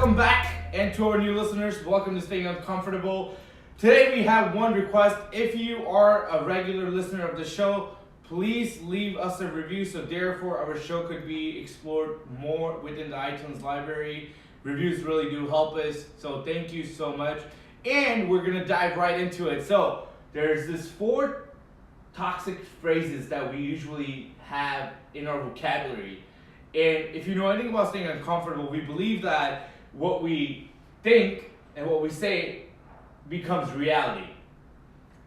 welcome back, and to our new listeners, welcome to Staying Uncomfortable. Today we have one request. If you are a regular listener of the show, please leave us a review so therefore our show could be explored more within the iTunes library. Reviews really do help us, so thank you so much. And we're gonna dive right into it. So there's this 4 toxic phrases that we usually have in our vocabulary. And if you know anything about staying uncomfortable, we believe that what we think and what we say becomes reality.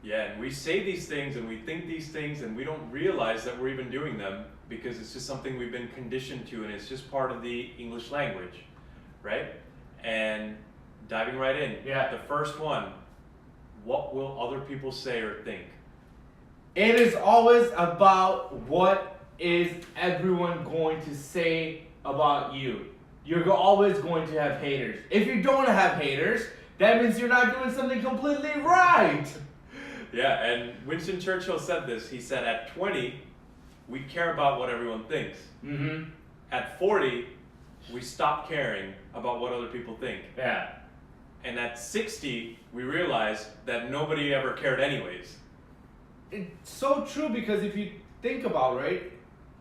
Yeah, and we say these things and we think these things and we don't realize that we're even doing them because it's just something we've been conditioned to and it's just part of the English language, right? And diving right in, Yeah. The first one, what will other people say or think? It is always about what is everyone going to say about you. You're always going to have haters. If you don't have haters, that means you're not doing something completely right. Yeah, and Winston Churchill said this. He said, at 20, we care about what everyone thinks. Mm-hmm. At 40, we stop caring about what other people think. Yeah. And at 60, we realize that nobody ever cared anyways. It's so true because if you think about, right?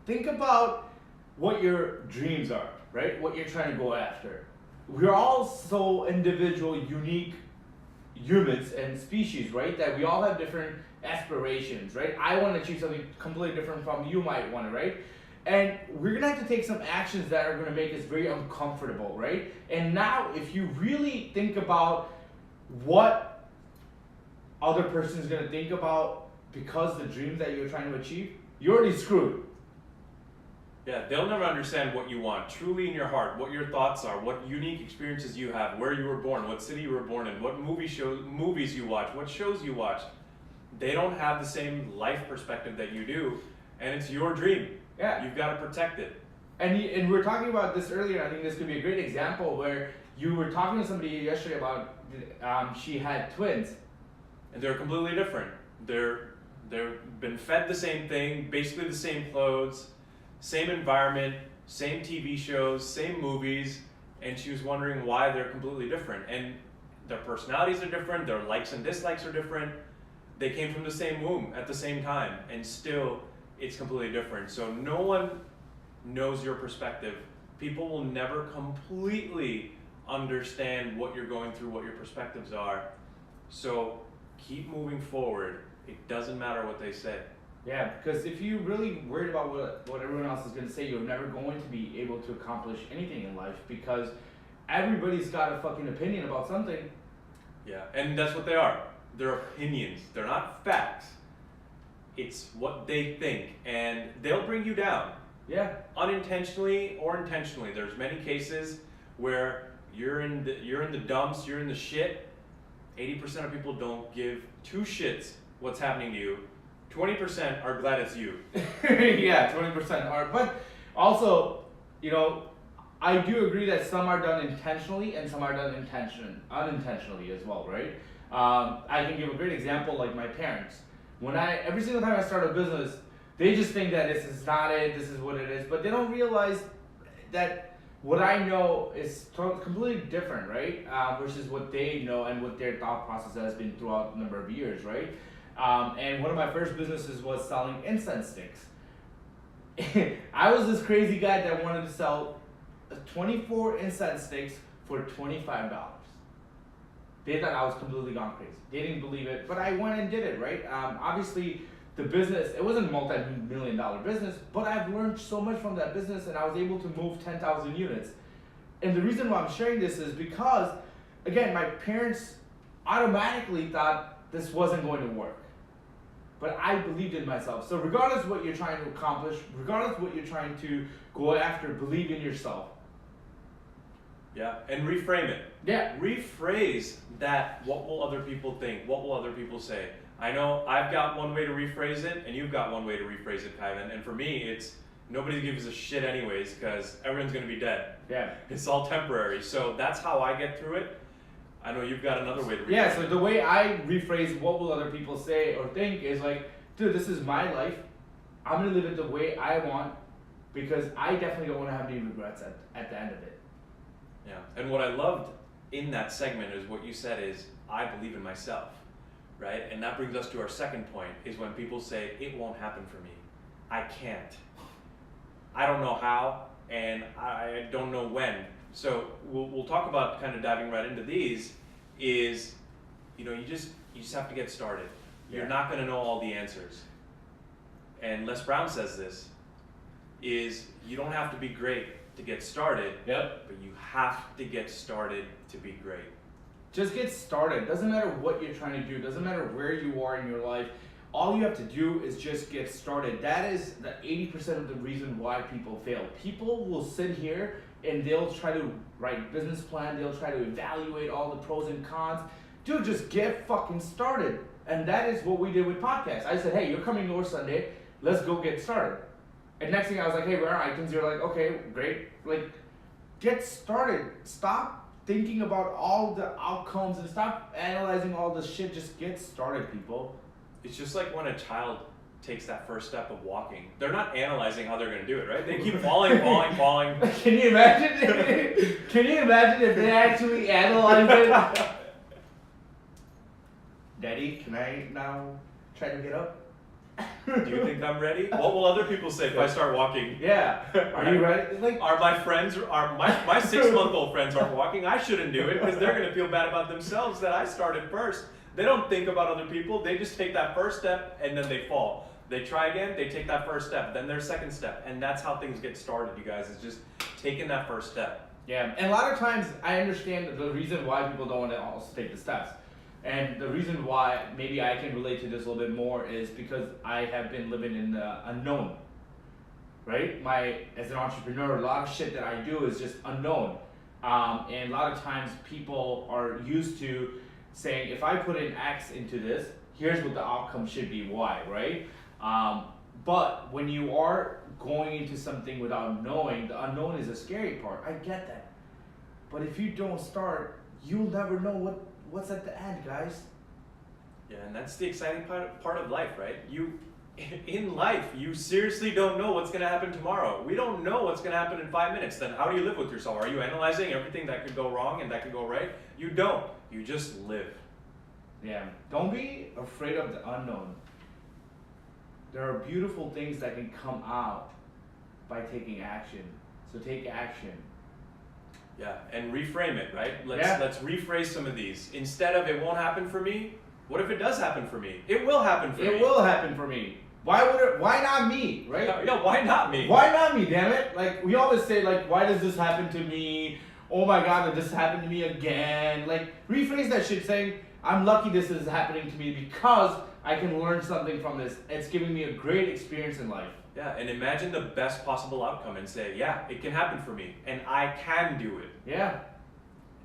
Think about what your dreams are, right? What you're trying to go after. We're all so individual, unique humans and species, right? That we all have different aspirations, right? I want to achieve something completely different from you might want to, right? And we're going to have to take some actions that are going to make us very uncomfortable, right? And now if you really think about what other person is going to think about because the dreams that you're trying to achieve, you're already screwed. Yeah, they'll never understand what you want, truly in your heart, what your thoughts are, what unique experiences you have, where you were born, what city you were born in, what movies you watch, what shows you watch. They don't have the same life perspective that you do, and it's your dream. Yeah. You've got to protect it. And we were talking about this earlier. I think this could be a great example where you were talking to somebody yesterday about she had twins. And they're completely different. They've been fed the same thing, basically the same clothes, same environment, same TV shows, same movies, and she was wondering why they're completely different. And their personalities are different, their likes and dislikes are different. They came from the same womb at the same time, and still it's completely different. So no one knows your perspective. People will never completely understand what you're going through, what your perspectives are. So keep moving forward. It doesn't matter what they say. Yeah, because if you really worried about what everyone else is going to say, you're never going to be able to accomplish anything in life because everybody's got a fucking opinion about something. Yeah, and that's what they are. They're opinions. They're not facts. It's what they think, and they'll bring you down. Yeah. Unintentionally or intentionally. There's many cases where you're in the dumps, you're in the shit. 80% of people don't give 2 shits what's happening to you. 20% are glad it's you. Yeah, 20% are. But also, I do agree that some are done intentionally and some are done unintentionally as well, right? I can give a great example, like my parents. Every single time I start a business, they just think that this is not it, this is what it is, but they don't realize that what I know is completely different, right? Versus what they know and what their thought process has been throughout a number of years, right? And one of my first businesses was selling incense sticks. I was this crazy guy that wanted to sell 24 incense sticks for $25. They thought I was completely gone crazy. They didn't believe it, but I went and did it, right? Obviously, the business, it wasn't a multi-million-dollar business, but I've learned so much from that business and I was able to move 10,000 units. And the reason why I'm sharing this is because, again, my parents automatically thought this wasn't going to work. But I believed in myself. So regardless of what you're trying to accomplish, regardless of what you're trying to go after, believe in yourself. Yeah, and reframe it. Yeah. Rephrase that, what will other people think? What will other people say? I know I've got one way to rephrase it, and you've got one way to rephrase it, Kyvan. And for me, it's nobody gives a shit anyways, because everyone's going to be dead. Yeah. It's all temporary. So that's how I get through it. I know you've got another way to rephrase it. Yeah, so the way I rephrase what will other people say or think is like, dude, this is my life. I'm going to live it the way I want because I definitely don't want to have any regrets at the end of it. Yeah, and what I loved in that segment is what you said is, I believe in myself, right? And that brings us to our second point, is when people say, it won't happen for me. I can't. I don't know how, and I don't know when. So we'll talk about kind of diving right into these, is, you know, you just have to get started. You're not going to know all the answers. And Les Brown says this, is you don't have to be great to get started, Yep. but you have to get started to be great. Just get started. Doesn't matter what you're trying to do. Doesn't matter where you are in your life. All you have to do is just get started. That is the 80% of the reason why people fail. People will sit here and they'll try to write business plan. They'll try to evaluate all the pros and cons. Dude, just get fucking started. And that is what we did with podcasts. I said, hey, you're coming over Sunday. Let's go get started. And next thing I was like, hey, where are items? You're like, okay, great. Like, get started. Stop thinking about all the outcomes and stop analyzing all the shit. Just get started, people. It's just like when a child takes that first step of walking. They're not analyzing how they're going to do it, right? They keep falling. Can you imagine? Can you imagine if they actually analyzed it? Daddy, can I now try to get up? Do you think I'm ready? What will other people say if I start walking? Yeah. Are you ready? Like, are my friends, my 6-month-old friends aren't walking? I shouldn't do it because they're going to feel bad about themselves that I started first. They don't think about other people. They just take that first step and then they fall. They try again, they take that first step, then their second step. And that's how things get started, you guys, is just taking that first step. Yeah, and a lot of times I understand the reason why people don't want to also take the steps. And the reason why maybe I can relate to this a little bit more is because I have been living in the unknown, right? As an entrepreneur, a lot of shit that I do is just unknown. And a lot of times people are used to saying, if I put in X into this, here's what the outcome should be Y, right? But when you are going into something without knowing, the unknown is a scary part. I get that. But if you don't start, you'll never know what's at the end, guys. Yeah, and that's the exciting part of life, right? In life, you seriously don't know what's going to happen tomorrow. We don't know what's going to happen in 5 minutes. Then how do you live with yourself? Are you analyzing everything that could go wrong and that could go right? You don't. You just live. Yeah. Don't be afraid of the unknown. There are beautiful things that can come out by taking action. So take action. Yeah, and reframe it, right? Let's rephrase some of these. Instead of it won't happen for me, what if it does happen for me? It will happen for me. It will happen for me. Why not me, right? Yeah, why not me? Why not me, damn it? Like, we always say, like, why does this happen to me? Oh my God, did this happen to me again? Like, rephrase that shit saying, I'm lucky this is happening to me because I can learn something from this. It's giving me a great experience in life. Yeah, and imagine the best possible outcome and say, yeah, it can happen for me, and I can do it. Yeah.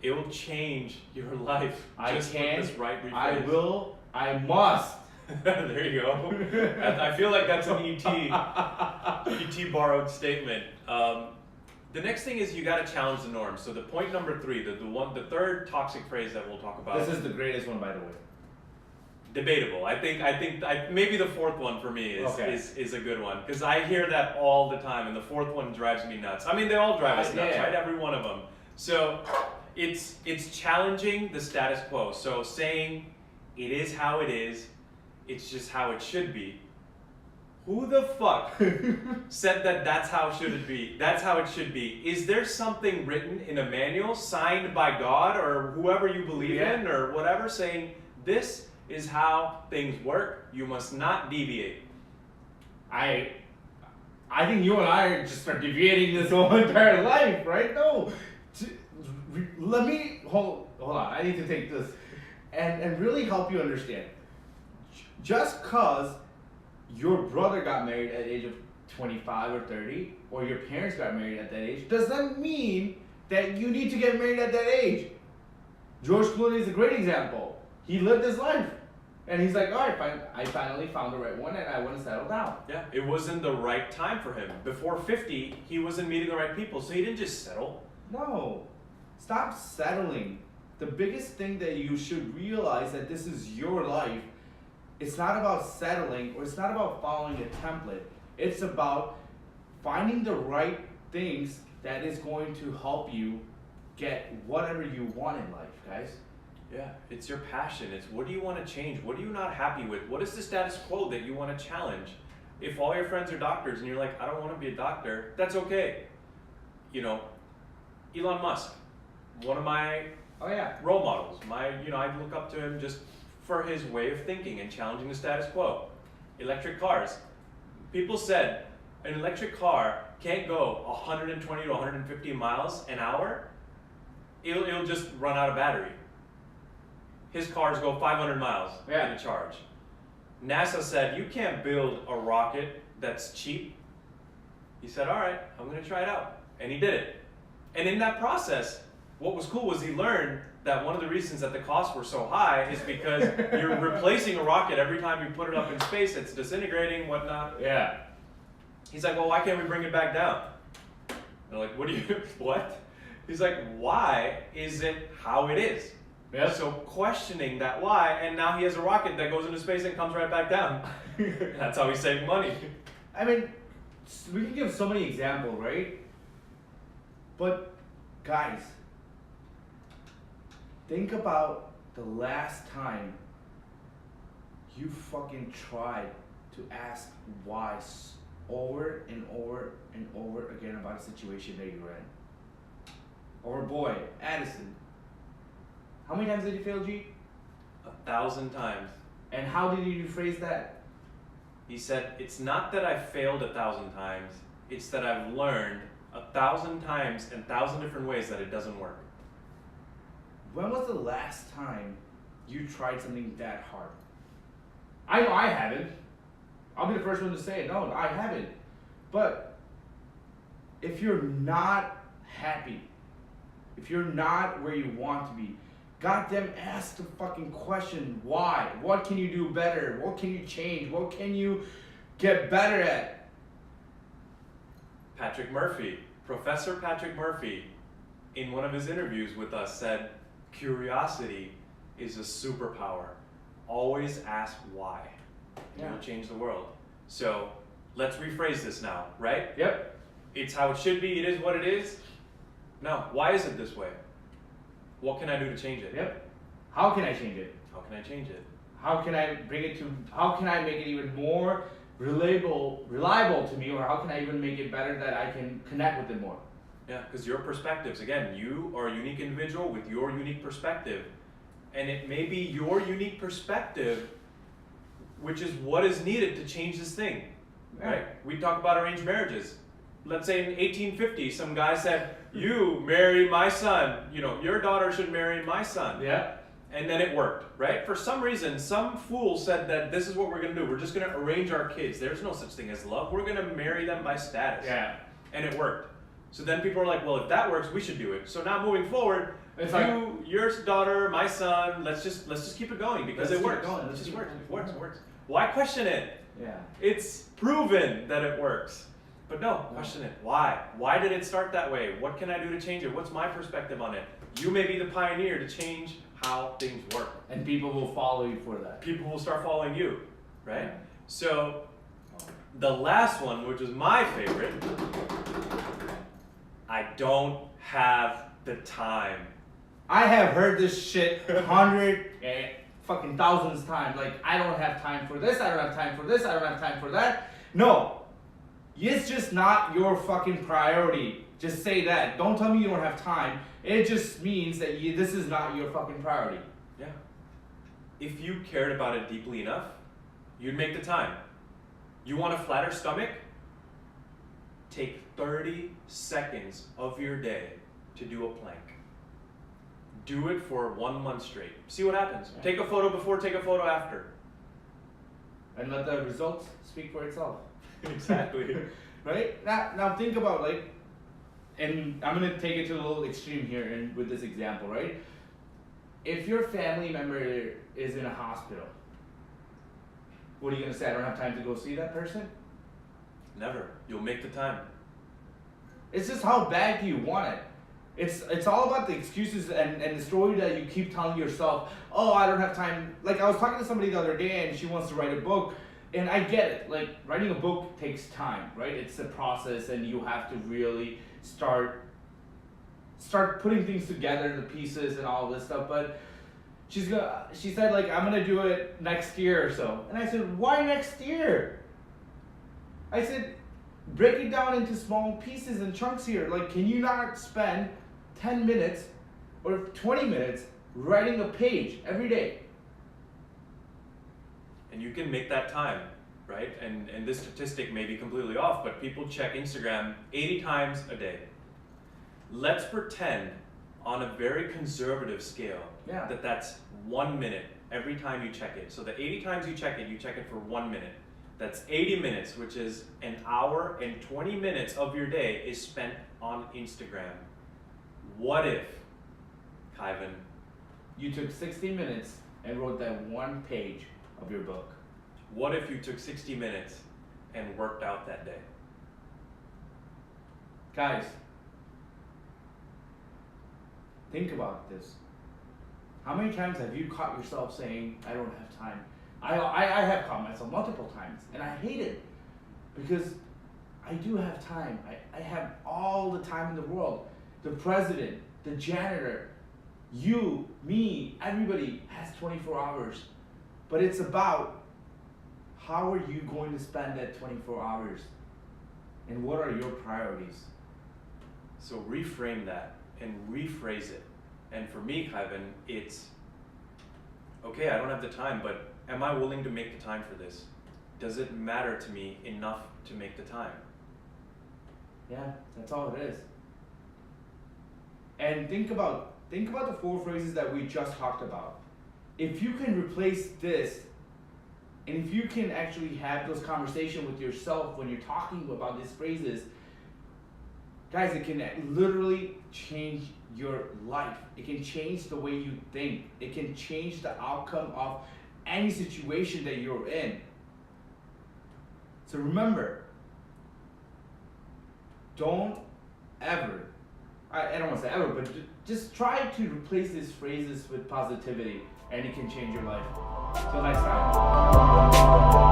It will change your life. Just with this right rephrase. I will, I must. There you go. I feel like that's an ET borrowed statement. The next thing is you got to challenge the norm. So the point number 3, the third toxic phrase that we'll talk about. This is the greatest one, by the way. Debatable. I think maybe the fourth one for me is a good one because I hear that all the time, and the fourth one drives me nuts. I mean, they all drive us nuts, right? Every one of them. So it's challenging the status quo. So saying it is how it is, it's just how it should be. Who the fuck said that that's how should it be? That's how it should be. Is there something written in a manual signed by God or whoever you believe in or whatever saying this is how things work? You must not deviate. I think you and I just are deviating this whole entire life, right? No. Let me hold on. I need to take this and really help you understand. Just cause your brother got married at the age of 25 or 30, or your parents got married at that age, doesn't mean that you need to get married at that age. George Clooney is a great example. He lived his life. And he's like, all right, fine. I finally found the right one and I want to settle down. Yeah, it wasn't the right time for him. Before 50, he wasn't meeting the right people, so he didn't just settle. No. Stop settling. The biggest thing that you should realize that this is your life. It's not about settling or it's not about following a template. It's about finding the right things that is going to help you get whatever you want in life, guys. Yeah, it's your passion. It's what do you want to change? What are you not happy with? What is the status quo that you want to challenge? If all your friends are doctors and you're like, I don't want to be a doctor, that's okay. You know, Elon Musk, one of my role models. I look up to him just for his way of thinking and challenging the status quo. Electric cars. People said an electric car can't go 120 to 150 miles an hour. It'll just run out of battery. His cars go 500 miles in a charge. NASA said, you can't build a rocket that's cheap. He said, all right, I'm going to try it out. And he did it. And in that process, what was cool was he learned that one of the reasons that the costs were so high is because you're replacing a rocket every time you put it up in space. It's disintegrating, whatnot. Yeah. He's like, well, why can't we bring it back down? They're like, what? He's like, why is it how it is? Yeah. So questioning that why, and now he has a rocket that goes into space and comes right back down. That's how he saved money. I mean, we can give so many examples, right? But guys, think about the last time you fucking tried to ask why over and over and over again about a situation that you're in. Or boy, Addison. How many times did you fail, G? 1,000 times. And how did you rephrase that? He said, it's not that I failed 1,000 times, it's that I've learned 1,000 times in 1,000 different ways that it doesn't work. When was the last time you tried something that hard? I know I haven't. I'll be the first one to say it. No, I haven't. But if you're not happy, if you're not where you want to be, goddamn ask the fucking question, why? What can you do better? What can you change? What can you get better at? Patrick Murphy, Professor Patrick Murphy, in one of his interviews with us said, curiosity is a superpower. Always ask why. And it'll change the world. So let's rephrase this now, right? Yep. It's how it should be, it is what it is. No, why is it this way? What can I do to change it? Yep. How can I change it? How can I change it? How can I how can I make it even more reliable to me, or how can I even make it better that I can connect with it more? Yeah, because your perspectives, again, you are a unique individual with your unique perspective. And it may be your unique perspective, which is what is needed to change this thing, right? We talk about arranged marriages. Let's say in 1850, some guy said, you marry my son, your daughter should marry my son. Yeah. And then it worked, right? For some reason, some fool said that this is what we're gonna do. We're just gonna arrange our kids. There's no such thing as love. We're gonna marry them by status. Yeah. And it worked. So then people are like, well, if that works, we should do it. So now moving forward, it's your daughter, my son, let's just keep it going because it works. It just works. It works. Why question it? Yeah. It's proven that it works. But no, question it. Why? Why did it start that way? What can I do to change it? What's my perspective on it? You may be the pioneer to change how things work. And people will follow you for that. People will start following you, right? Yeah. So the last one, which is my favorite, I don't have the time. I have heard this shit 100 and fucking thousands of times. Like, I don't have time for this, I don't have time for this, I don't have time for that. No. It's just not your fucking priority. Just say that. Don't tell me you don't have time. It just means that this is not your fucking priority. Yeah. If you cared about it deeply enough, you'd make the time. You want a flatter stomach? Take 30 seconds of your day to do a plank. Do it for 1 month straight. See what happens. Yeah. Take a photo before, take a photo after. And let the results speak for itself. Exactly. Right? Now think about, like, and I'm going to take it to a little extreme here with this example, right? If your family member is in a hospital, what are you going to say? I don't have time to go see that person? Never. You'll make the time. It's just how bad do you want it? It's all about the excuses and the story that you keep telling yourself, oh, I don't have time. Like, I was talking to somebody the other day and she wants to write a book. And I get it, like, writing a book takes time, right? It's a process and you have to really start start putting things together, the pieces and all this stuff. But she said like, I'm gonna do it next year or so. And I said, why next year? I said, break it down into small pieces and chunks here. Like, can you not spend 10 minutes or 20 minutes writing a page every day? And you can make that time, right? And this statistic may be completely off, but people check Instagram 80 times a day. Let's pretend on a very conservative scale that that's 1 minute every time you check it. So the 80 times you check it for 1 minute. That's 80 minutes, which is an hour and 20 minutes of your day is spent on Instagram. What if, Kaivan, you took 60 minutes and wrote that one page of your book? What if you took 60 minutes and worked out that day? Guys, think about this. How many times have you caught yourself saying, I don't have time? I have caught myself multiple times, and I hate it because I do have time. I have all the time in the world. The president, the janitor, you, me, everybody has 24 hours. But it's about how are you going to spend that 24 hours? And what are your priorities? So reframe that and rephrase it. And for me, Kaivan, it's, okay, I don't have the time, but am I willing to make the time for this? Does it matter to me enough to make the time? Yeah, that's all it is. And think about the 4 phrases that we just talked about. If you can replace this, and if you can actually have those conversations with yourself when you're talking about these phrases, guys, it can literally change your life. It can change the way you think. It can change the outcome of any situation that you're in. So remember, don't ever, I don't want to say ever, but just try to replace these phrases with positivity, and it can change your life. Till next time.